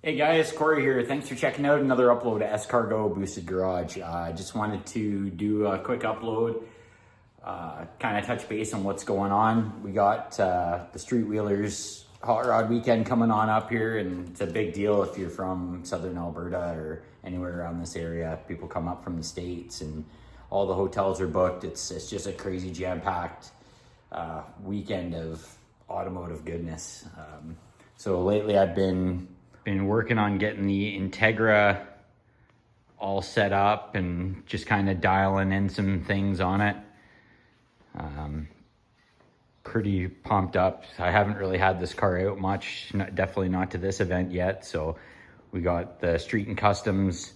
Hey guys, Corey here. Thanks for checking out another upload of Escargo Boosted Garage. I just wanted to do a quick upload, kind of touch base on what's going on. We got the Street Wheelers Hot Rod Weekend coming on up here, and it's a big deal if you're from Southern Alberta or anywhere around this area. People come up from the States and all the hotels are booked. It's just a crazy jam-packed weekend of automotive goodness. So lately I've been working on getting the Integra all set up and just kind of dialing in some things on it. Pretty pumped up. I haven't really had this car out much, definitely not to this event yet. So we got the Street and Customs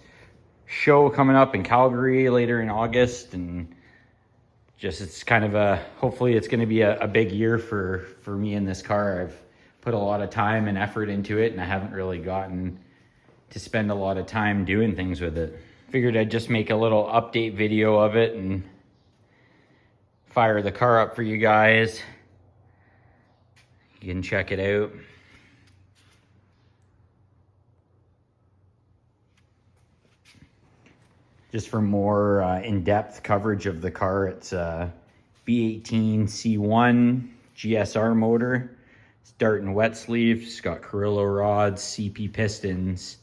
show coming up in Calgary later in August, and just it's kind of hopefully it's going to be a big year for me in this car. I've put a lot of time and effort into it, and I haven't really gotten to spend a lot of time doing things with it. Figured I'd just make a little update video of it and fire the car up for you guys. You can check it out. Just for more in-depth coverage of the car, it's a B18 C1 GSR motor. It's dart and wet sleeve. It's got Carrillo rods, CP pistons.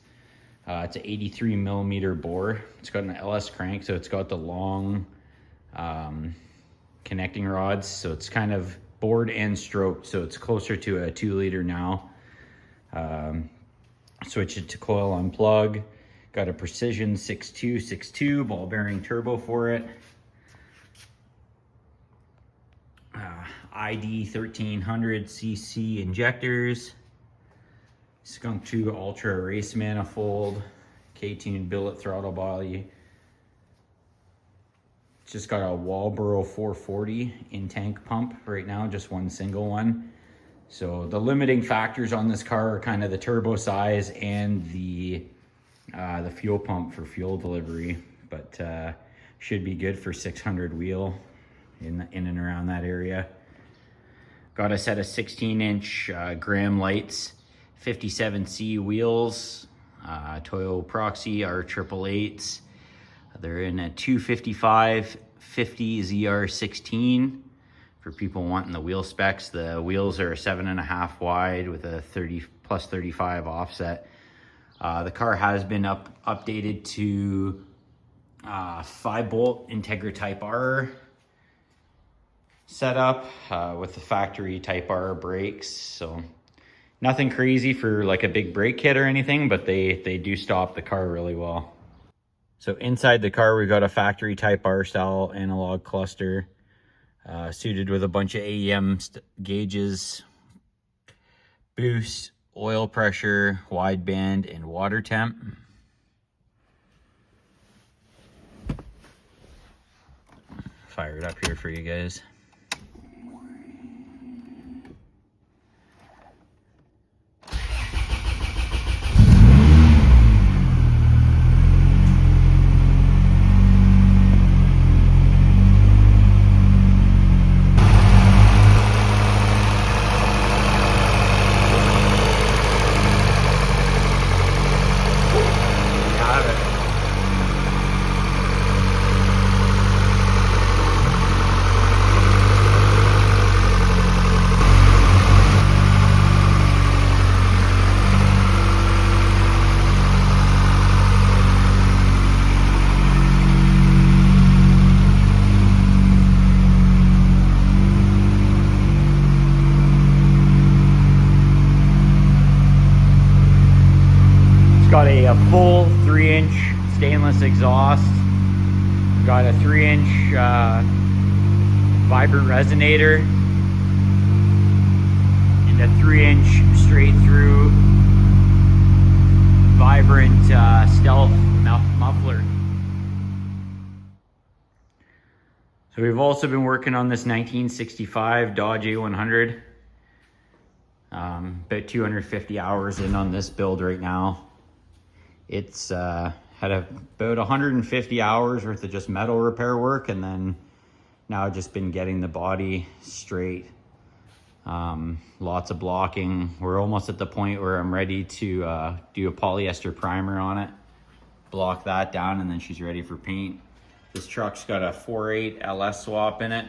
It's an 83 millimeter bore. It's got an LS crank, so it's got the long connecting rods. So it's kind of bored and stroked, so it's closer to a 2 liter now. Switch it to coil unplug. Got a Precision 6262 ball bearing turbo for it. ID 1300cc injectors, Skunk 2 Ultra race manifold, K-tuned billet throttle body. It's just got a Walboro 440 in tank pump right now, just one single one. So the limiting factors on this car are kind of the turbo size and the fuel pump for fuel delivery, but should be good for 600 wheel in and around that area. Got a set of 16-inch Graham Lights 57C wheels, Toyo Proxy R888s. They're in a 255 50 ZR16. For people wanting the wheel specs, the wheels are 7.5 wide with a 30 plus 35 offset. The car has been updated to 5-bolt Integra Type R setup with the factory Type R brakes. So nothing crazy for like a big brake kit or anything, but they do stop the car really well. So inside the car, we've got a factory Type R style analog cluster suited with a bunch of AEM gauges, boost, oil pressure, wideband, and water temp. Fire it up here for you guys. Got a full 3-inch stainless exhaust. Got a 3-inch vibrant resonator and a 3-inch straight through vibrant stealth muffler. So we've also been working on this 1965 Dodge A100. About 250 hours in on this build right now. It's had about 150 hours worth of just metal repair work, and then now I've just been getting the body straight. Lots of blocking. We're almost at the point where I'm ready to do a polyester primer on it, block that down, and then she's ready for paint. This truck's got a 4.8 LS swap in it.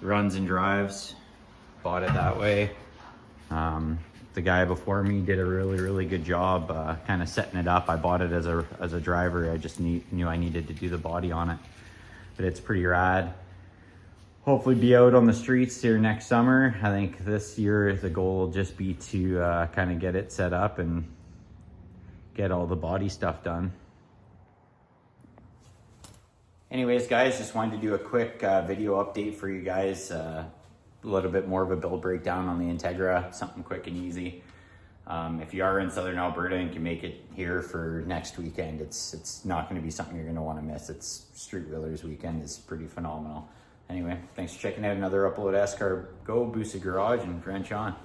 Runs and drives. Bought it that way. The guy before me did a really good job kind of setting it up. I bought it as a driver. I just knew I needed to do the body on it, but it's pretty rad. Hopefully be out on the streets here next summer. I think this year the goal will just be to kind of get it set up and get all the body stuff done. Anyways, guys, just wanted to do a quick video update for you guys. A little bit more of a build breakdown on the Integra, something quick and easy. If you are in Southern Alberta and can make it here for next weekend, it's not going to be something you're going to want to miss. It's Street Wheelers weekend is pretty phenomenal. Anyway, thanks for checking out another upload. Go, Boost the Garage, and wrench on.